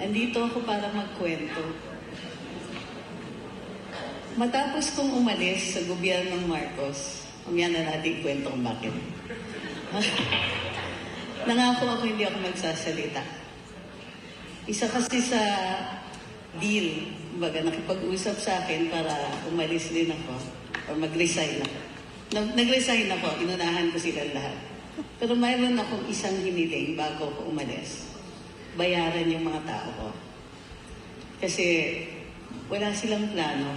Andito ako para magkwento. Matapos kong umalis sa gobyernong Marcos, mamaya na natin kwento kung bakit. Nangako ako hindi ako magsasalita. Isa kasi sa deal, baga nakipag-usap sa akin para umalis din ako o mag-resign ako. Nag-resign ako, inunahan ko silang lahat. Pero mayroon akong isang hiniling bago ako umalis. Bayaran yung mga tao ko. Kasi wala silang plano.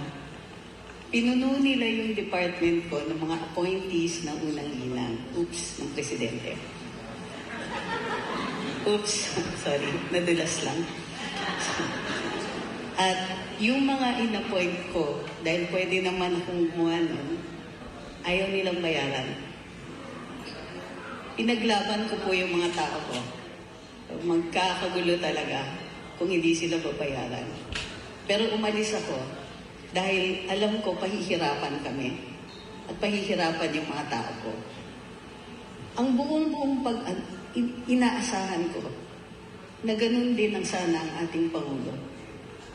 Pinuno nila yung department ko ng mga appointees ng unang-inang. Oops, ng presidente. Oops, sorry, nadulas lang. At yung mga in-appoint ko, dahil pwede naman akong gumawa nun, ayaw nilang bayaran. Pinaglaban ko po yung mga tao ko. Magkakagulo talaga kung hindi sila babayaran. Pero umalis ako dahil alam ko pahihirapan kami at pahihirapan yung mga tao ko. Ang buong inaasahan ko na ganun din ang sana ang ating Pangulo,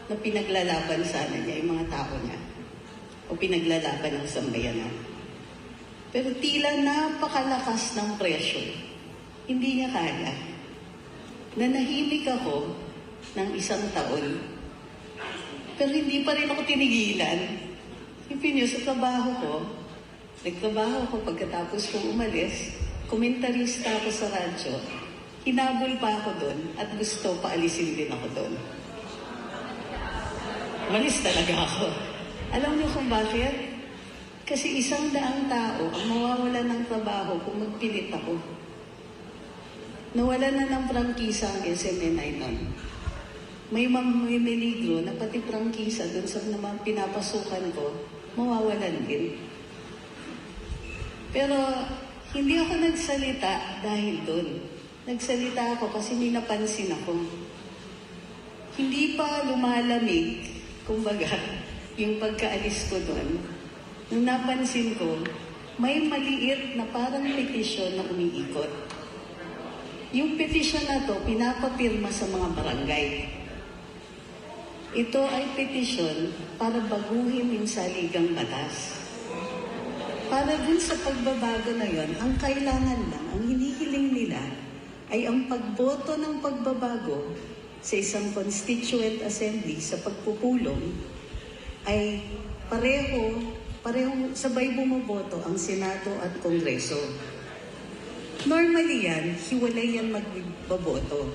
na pinaglalaban sana niya yung mga tao niya o pinaglalaban ng sambayanan. Pero tila napakalakas ng presyo. Hindi niya kaya. Nanahimik ako ng 1 taon. Pero hindi pa rin ako tinigilan. Ipinyo sa trabaho ko, nagtrabaho ako pagkatapos kong umalis, komentarista ako sa radyo, hinabol pa ako doon at gusto paalisin din ako doon. Umalis talaga ako. Alam niyo kung bakit? Kasi 100 tao ang mawawala ng trabaho kung magpilit ako. Nawala na ng prangkisa ang SMNI noon. May meligro na pati prangkisa doon sa naman pinapasukan ko, mawawalan din. Pero hindi ako nagsalita dahil doon. Nagsalita ako kasi may napansin ako. Hindi pa lumalamig, kumbaga, yung pagkaalis ko doon. Nung napansin ko, may maliit na parang petisyon na umiikot. Yung petisyon na to, pinapapirma sa mga barangay. Ito ay petisyon para baguhin yung saligang batas. Para dun sa pagbabago na yon, ang kailangan lang, ang hinihiling nila, ay ang pagboto ng pagbabago sa isang constituent assembly sa pagpupulong ay parehong sabay bumoboto ang Senado at Kongreso. Normally yan, hiwalay yan magbaboto.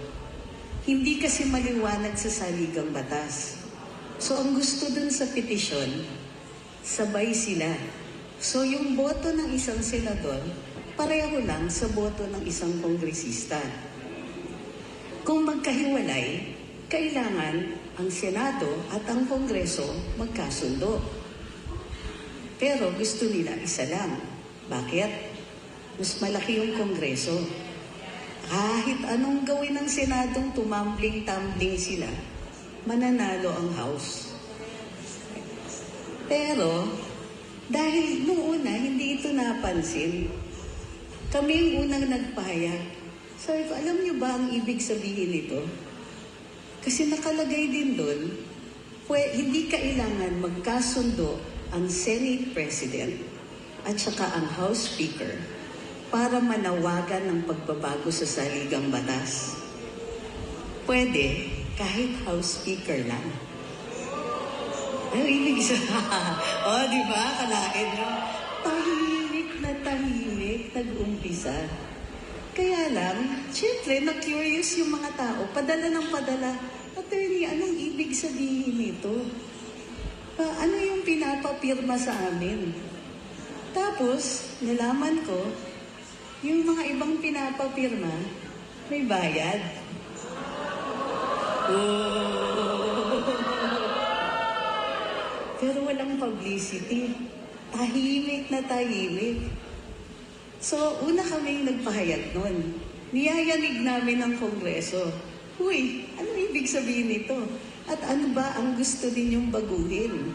Hindi kasi maliwanag sa saligang batas. So ang gusto dun sa petisyon, sabay sila. So yung boto ng isang senador, pareho lang sa boto ng isang kongresista. Kung magkahiwalay, kailangan ang Senado at ang Kongreso magkasundo. Pero gusto nila isa lang. Bakit? Mas malaki yung Kongreso. Kahit anong gawin ng Senadong tumambling-tumbling sila, mananalo ang House. Pero, dahil noong una, hindi ito napansin, kami ang unang nagpahayag. Sabi ko, alam niyo ba ang ibig sabihin nito? Kasi nakalagay din doon, hindi kailangan magkasundo ang Senate President at saka ang House Speaker para manawagan ng pagbabago sa saligang batas. Pwede kahit House Speaker lang. Ano ibig sabihin? Di ba? Kalain nyo. Tahimik, nag-umpisa. Kaya lang, syempre, na-curious yung mga tao. Padala ng padala. Attorney, anong ibig sabihin nito? Ano yung pinapapirma sa amin? Tapos, nalaman ko, yung mga ibang pinapapirma, may bayad. Pero walang publicity. Tahimik na tahimik. So, una kaming nagpahayag nun. Niyayanig namin ng Kongreso. Uy, ano ibig sabihin nito? At ano ba ang gusto ninyong baguhin?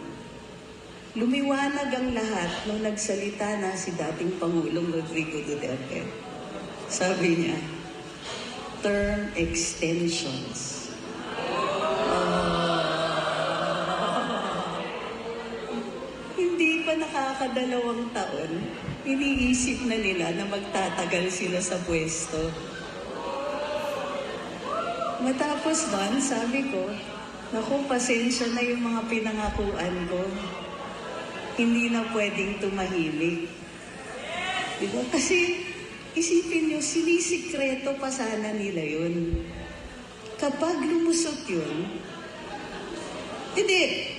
Lumiwanag ang lahat nung nagsalita na si dating Pangulong Rodrigo Duterte. Sabi niya, term extensions. nakakadalawang taon, iniisip na nila na magtatagal sila sa pwesto. Matapos nun, sabi ko, naku, pasensya na yung mga pinangakuan ko. Hindi na pwedeng tumahimik. Diba? Kasi isipin nyo, sinisikreto pa sana nila yun. Kapag lumusot yun, hindi,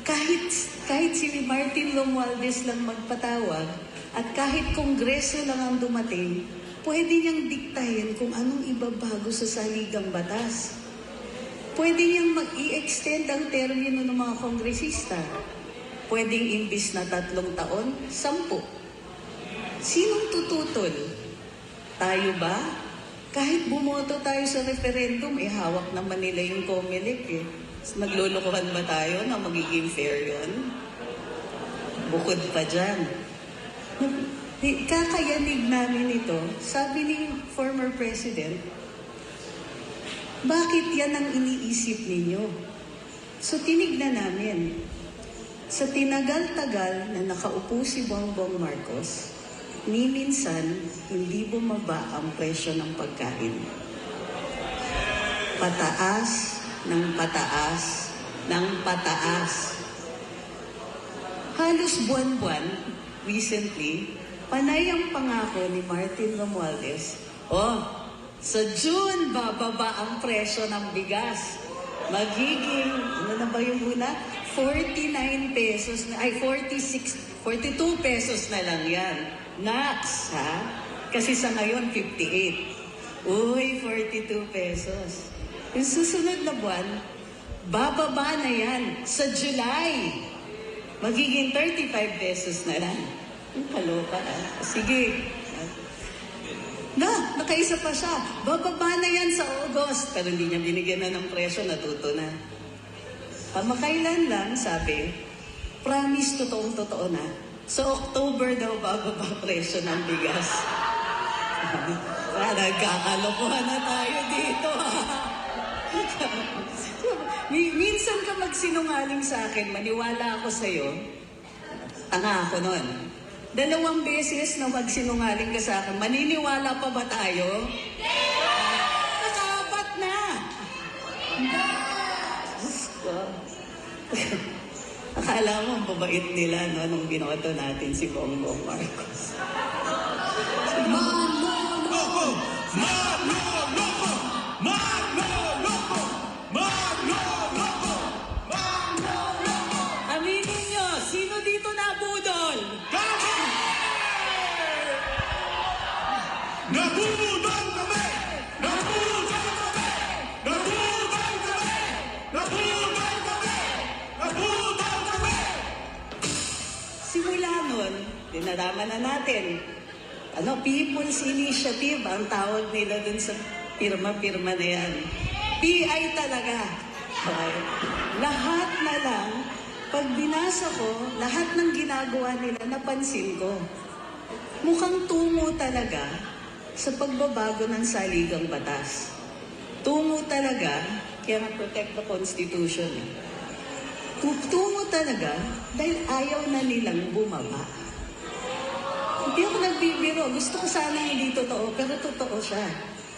kahit si Martin Romualdez lang magpatawag at kahit kongreso lang ang dumating, pwede niyang diktahin kung anong ibabago sa saligang batas. Pwede niyang mag-i-extend ang termino ng mga kongresista. Pwedeng imbis na 3 taon, 10. Sinong tututol? Tayo ba? Kahit bumoto tayo sa referendum, hawak naman nila yung COMELEC eh. Naglulukuhan ba tayo na magiging fair yun? Bukod pa dyan. Kakayanig namin ito, sabi ni former President, bakit yan ang iniisip ninyo? So tinignan namin. Sa tinagal-tagal na nakaupo si Bongbong Marcos, ni minsan hindi bumaba ang presyo ng pagkain. Pataas ng pataas ng pataas. Halos buwan-buwan, recently, panay ang pangako ni Martin Romualdez, sa June bababa ang presyo ng bigas. Magiging, ano na ba yung una? 49 pesos na, 42 pesos na lang yan. Nax, ha? Kasi sa ngayon, 58. Uy, 42 pesos. Yung susunod na buwan, bababa na yan sa July. Magiging 35 pesos na lang. Yung kaloka, ha? Sige. Nakaisa pa siya. Bababa na yan sa August. Pero hindi niya binigyan na ng presyo, natuto na. Pamakailan lang, sabi, promise totoong-totoo na. Sa October daw bababa presyo ng bigas. Nagkakalokohan na tayo dito. Minsan ka magsinungaling sa akin, maniwala ako sa'yo. Tanga ako nun. 2 beses na magsinungaling ka sa akin, maniniwala pa ba tayo? Nakapat na! Akala mo, ang babait nila nung binoto natin si Bongbong Marcos. Manloloko! Manloloko! Manloloko! Manloloko! Manloloko! Aminin nyo, sino dito nabudol? Kami! Nabudol kami! Nabudol kami! Nabudol kami! Nabudol kami! Nabudol kami! Simula nun, dinaraman na natin. People's Initiative, ang tawag nila dun sa pirma-pirma na yan. PI talaga. Okay. Lahat na lang, pag binasa ko, lahat ng ginagawa nila, napansin ko. Mukhang tungo talaga sa pagbabago ng saligang batas. Tungo talaga, kaya protect the Constitution. Tungo talaga dahil ayaw na nilang bumaba. Hindi ako nagbibiro. Gusto ko sana hindi totoo, pero totoo siya.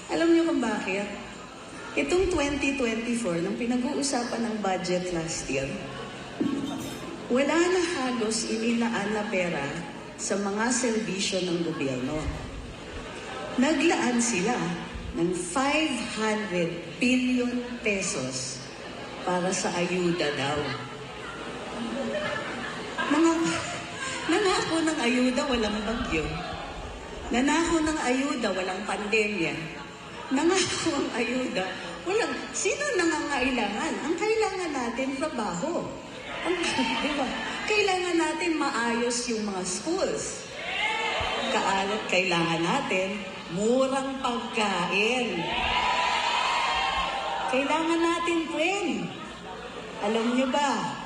Alam niyo kung bakit? Itong 2024, nung pinag-uusapan ng budget last year, wala na halos inilaan na pera sa mga serbisyo ng gobyerno. Naglaan sila ng 500 billion pesos para sa ayuda daw. Nanako ng ayuda, walang bagyo. Nanako ng ayuda, walang pandemya. Nangako ang ayuda, walang... Sino nangangailangan? Ang kailangan natin, trabaho. Diba? Kailangan natin maayos yung mga schools. Kailangan natin murang pagkain. Kailangan natin, friend. Alam niyo ba,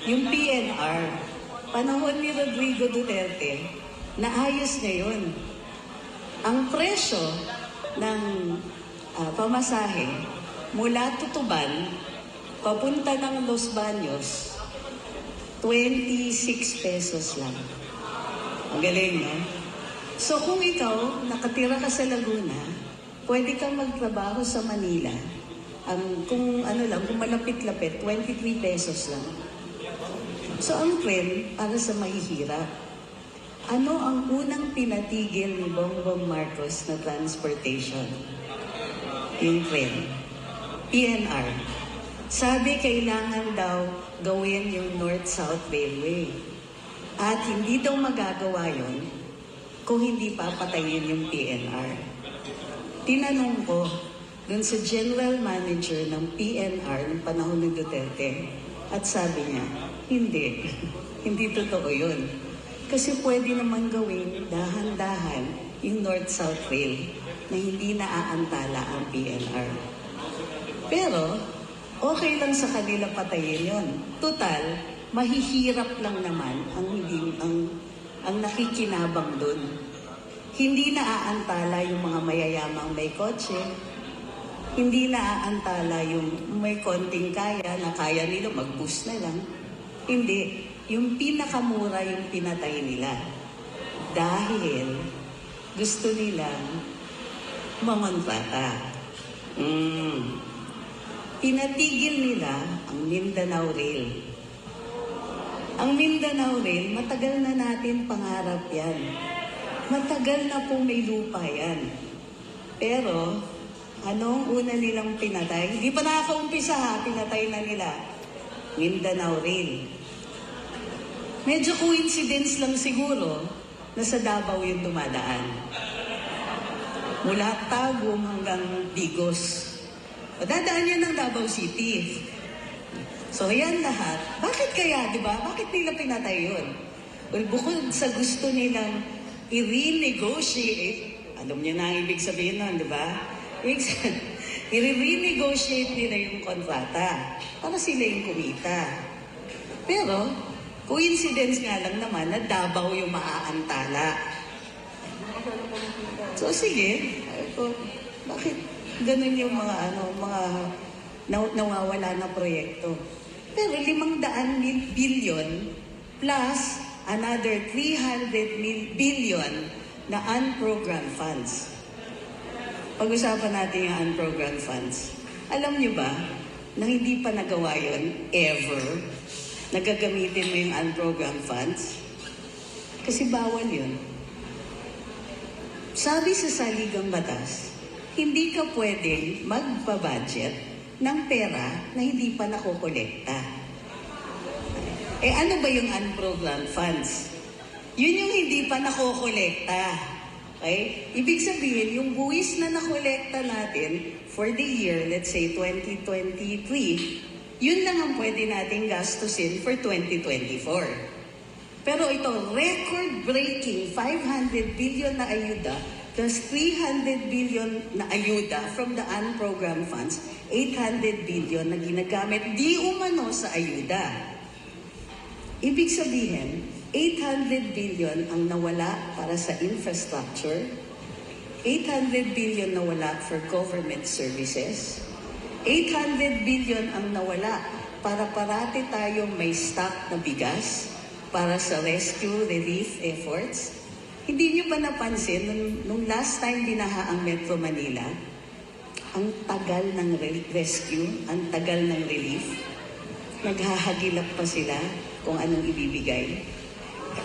yung PNR, panahon ni Rodrigo Duterte, naayos niya yun. Ang presyo ng pamasahe mula Tutuban, papunta ng Los Baños, 26 pesos lang. Ang galing, no? So kung ikaw, nakatira ka sa Laguna, pwede kang magtrabaho sa Manila. Kung ano lang, kung malapit-lapit, 23 pesos lang. So ang trend para sa mahihirap. Ano ang unang pinatigil ni Bongbong Marcos na transportation? Yung trend. PNR. Sabi kailangan daw gawin yung North-South Railway. At hindi daw magagawa yon kung hindi papatayin yung PNR. Tinanong ko dun sa general manager ng PNR ng panahon ng Duterte at sabi niya, hindi. Hindi totoo yun. Kasi pwede naman gawin dahan-dahan yung North-South Rail na hindi naaantala ang PNR. Pero, okay lang sa kanila patayin yon. Total, mahihirap lang naman ang nakikinabang doon. Hindi naaantala yung mga mayayamang may kotse. Hindi naaantala yung may konting kaya na kaya nila mag-bus na lang. Hindi. Yung pinakamura yung pinatay nila. Dahil gusto nilang mamontrata. Pinatigil nila ang Mindanao Rail. Ang Mindanao Rail, matagal na natin pangarap yan. Matagal na po may lupa yan. Pero, anong una nilang pinatay? Hindi pa nakakaumpisa ha, pinatay na nila. Mindanao Rail. Medyo coincidence lang siguro na sa Davao yung dumadaan. Mula Tagum hanggang Bigos. Dadaan yan ng Davao City. So yan lahat. Bakit kaya, di ba? Bakit nila pinatay yun? Well, bukod sa gusto nilang i-renegotiate, alam niyo na ang ibig sabihin nun, di ba? I-renegotiate nila yung kontrata para sila yung kumita. Pero, coincidence nga lang naman na Davao yung maaantala. So sige, bakit ganun yung mga nawawala na proyekto? Pero 500 billion plus another 300 billion na unprogrammed funds. Pag-usapan natin yung unprogrammed funds. Alam niyo ba na hindi pa nagawa yun ever? Nagagamitin mo yung unprogrammed funds? Kasi bawal yun. Sabi sa saligang batas, hindi ka pwedeng magpa-budget ng pera na hindi pa nakokolekta. Ano ba yung unprogrammed funds? Yun yung hindi pa nakokolekta. Okay? Ibig sabihin, yung buwis na nakolekta natin for the year, let's say 2023, yun lang ang pwede nating gastusin for 2024. Pero ito, record-breaking 500 billion na ayuda plus 300 billion na ayuda from the unprogrammed funds, 800 billion na ginagamit di umano sa ayuda. Ibig sabihin, 800 billion ang nawala para sa infrastructure, 800 billion nawala for government services, 800 billion ang nawala para parati tayong may stock na bigas para sa rescue relief efforts. Hindi niyo ba napansin, nung last time binaha ang Metro Manila, ang tagal ng rescue, ang tagal ng relief, naghahagilap pa sila kung anong ibibigay.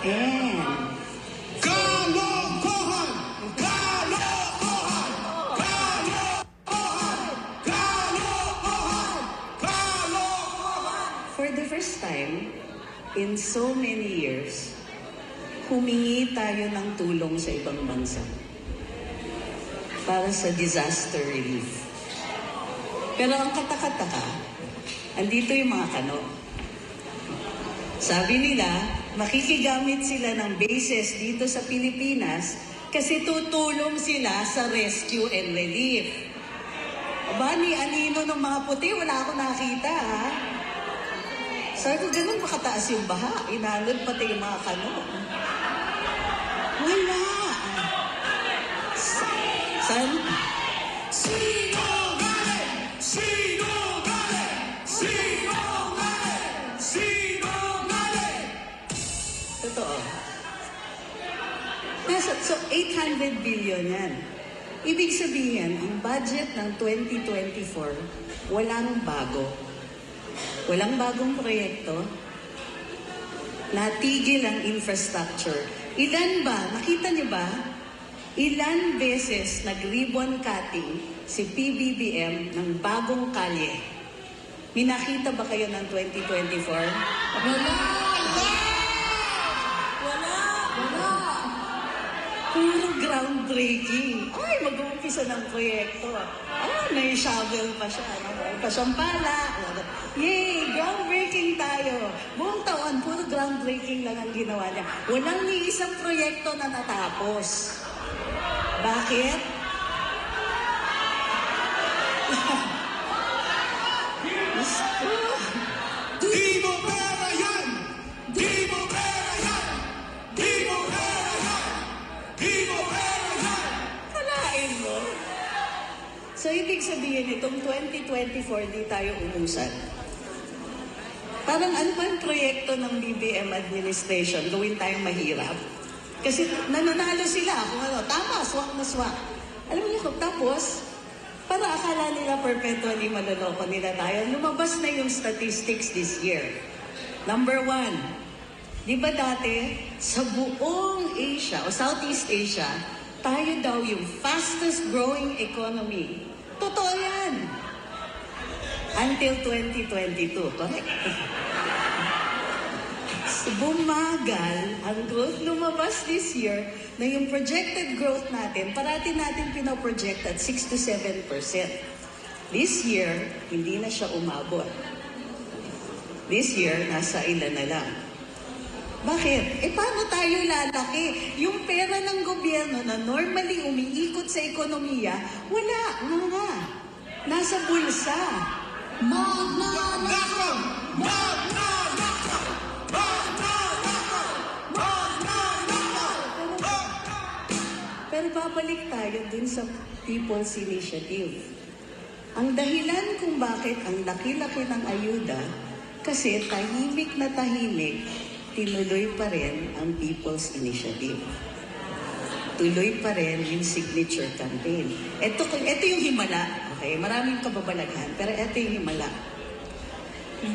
And Kalokohan! Kalokohan! Kalokohan! Kalokohan! Kalokohan! for the first time in so many years, humingi tayo ng tulong sa ibang bansa para sa disaster relief. Pero ang katakataka, andito yung mga kano. Sabi nila, makikigamit sila ng bases dito sa Pilipinas kasi tutulong sila sa rescue and relief. Aba, ni anino ng mga puti, wala akong nakita, ha? Sabi ko, ganun makataas yung baha. Inalod pati yung mga kano. Wala. San? Sino galing? Sino galing? Sino galing? Sino galing? So, 800 billion yan. Ibig sabihin, ang budget ng 2024, walang bago. Walang bagong proyekto. Natigil ang infrastructure. Ilan ba, nakita niyo ba, ilan beses nag-ribbon cutting si PBBM ng bagong kalye? May nakita ba kayo ng 2024? Wala! Puro groundbreaking. Ay, mag-uumpisa ng proyekto. May-shovel pa siya. Pasampala. Yay! Groundbreaking tayo. Buong taon, puro groundbreaking lang ang ginawa niya. Walang ni isang proyekto na natapos. Bakit? Diyos ko. Di mo pera yan! Di mo pera yan! Di mo pera yan! Di mo pera yan! Kalain mo. So, ibig sabihin, itong 2024, di tayo umusan. Parang ano ba ang proyekto ng BBM administration? Gawin tayong mahirap? Kasi nananalo sila kung ano, tama, swak na swak. Alam niyo kung tapos, para akala nila perpetually maloloko nila tayo, lumabas na yung statistics this year. Number 1, di ba dati, sa buong Asia o Southeast Asia, tayo daw yung fastest growing economy. Totoo yan. Until 2022, correct? Bumagal ang growth, lumabas this year na yung projected growth natin, parati natin pinoproject at 6 to 7%. This year, hindi na siya umabot. This year, nasa ilan na lang. Bakit? Paano tayo lalaki? Yung pera ng gobyerno na normally umiikot sa ekonomiya, wala nga. Nasa bulsa. Nako! Pero babalik tayo dun sa People's Initiative. Ang dahilan kung bakit ang laki-laki ng ayuda, kasi tahimik na tahimik, tinuloy pa rin ang People's Initiative. Tuloy pa rin yung signature campaign. Ito yung himala. Okay, maraming kababalaghan, pero ito yung himala.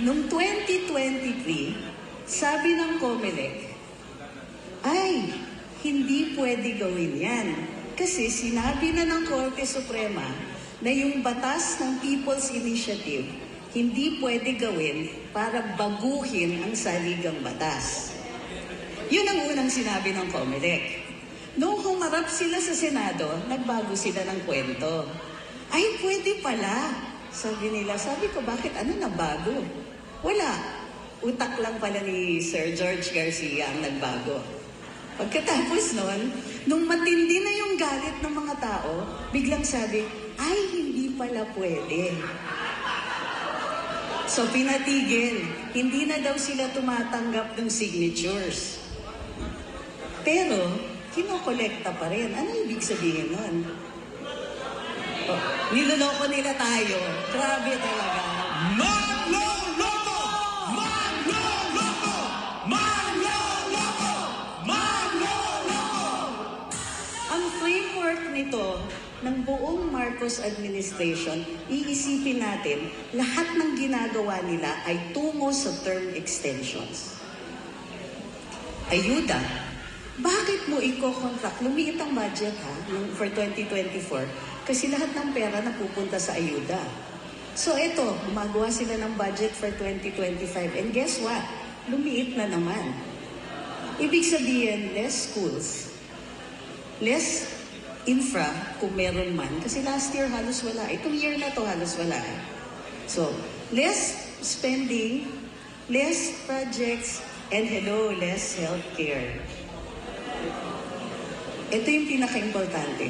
Noong 2023, sabi ng COMELEC, ay, hindi pwede gawin yan. Kasi sinabi na ng Korte Suprema na yung batas ng People's Initiative hindi pwede gawin para baguhin ang saligang batas. Yun ang unang sinabi ng COMELEC. Noong humarap sila sa Senado, nagbago sila ng kwento. Ay, pwede pala. Sabi nila, sabi ko, bakit ano na bago? Wala. Utak lang pala ni Sir George Garcia ang nagbago. Pagkatapos nun, nung matindi na yung galit ng mga tao, biglang sabi, ay, hindi pala pwede. So, pinatigil. Hindi na daw sila tumatanggap ng signatures. Pero, kinokolekta pa rin. Ano ibig sabihin nun? Oh, niloloko nila tayo. Grabe talaga. Manloloko! Manloloko! Manloloko! Manloloko! Ang framework nito ng buong Marcos administration, iisipin natin, lahat ng ginagawa nila ay tungo sa term extensions. Ayuda. Bakit mo i-contract? Lumiit ang budget for 2024 kasi lahat ng pera napupunta sa ayuda. So ito, gumagawa sila ng budget for 2025 and guess what? Lumiit na naman. Ibig sabihin, less schools, less infra kung meron man. Kasi last year halos wala. Itong year na to halos wala. So, less spending, less projects, and less healthcare. Ito yung pinaka-importante.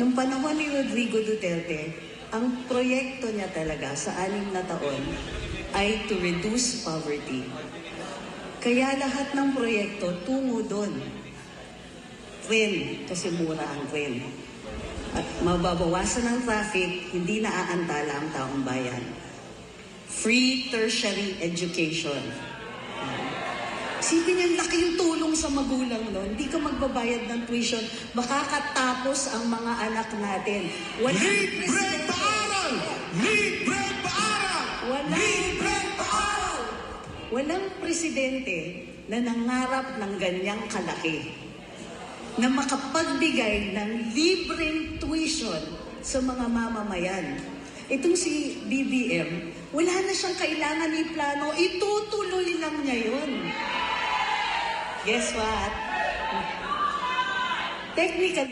Nung panahon ni Rodrigo Duterte, ang proyekto niya talaga sa 6 na taon ay to reduce poverty. Kaya lahat ng proyekto tungo doon. Train, kasi mura ang train. At mababawasan ang traffic, hindi naaantala ang taong bayan. Free tertiary education. Isipin niyo, laki yung tulong sa magulang nun. Hindi ka magbabayad ng tuition, makakatapos ang mga anak natin. Libre paaral! Libre paaral! Walang- Libre paaral! Walang presidente na nangarap ng ganyang kalaki na makapagbigay ng libreng tuition sa mga mamamayan. Itong si BBM, wala na siyang kailangan i-plano, itutuloy lang niya yun. Guess what? Technical